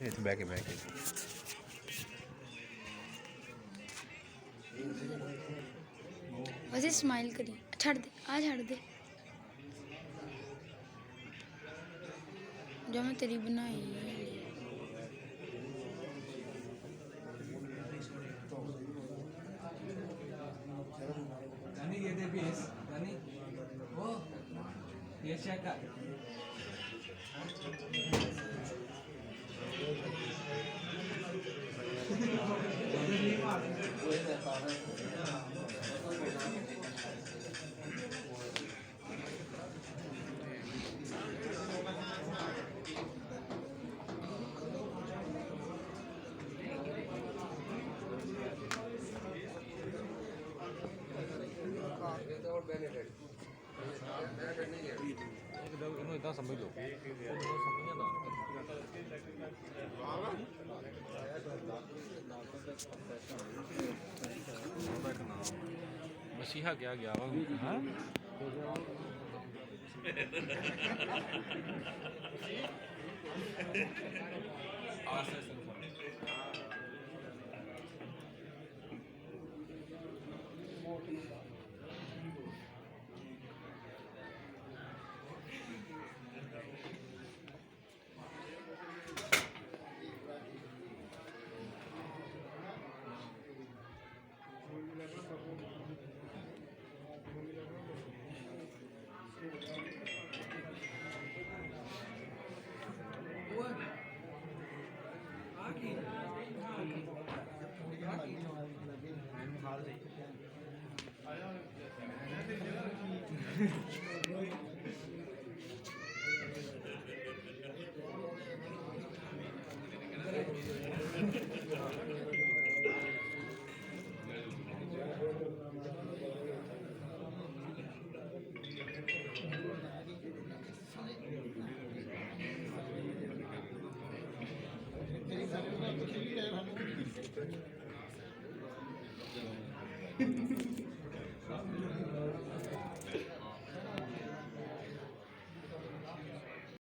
ਇੱਥੇ ਬਹਿ ਕੇ वैसे स्माइल करी छड़ दे आ छड़ दे जो मैं तेरी बनाई Dani ये दे बेस Dani वो ये चेक कर ਇਹਨੂੰ ਇਦਾਂ ਸਮਝ ਲਓ ਮਸੀਹਾ ਗਿਆ ਵਾ ਹਾਂ Thank you.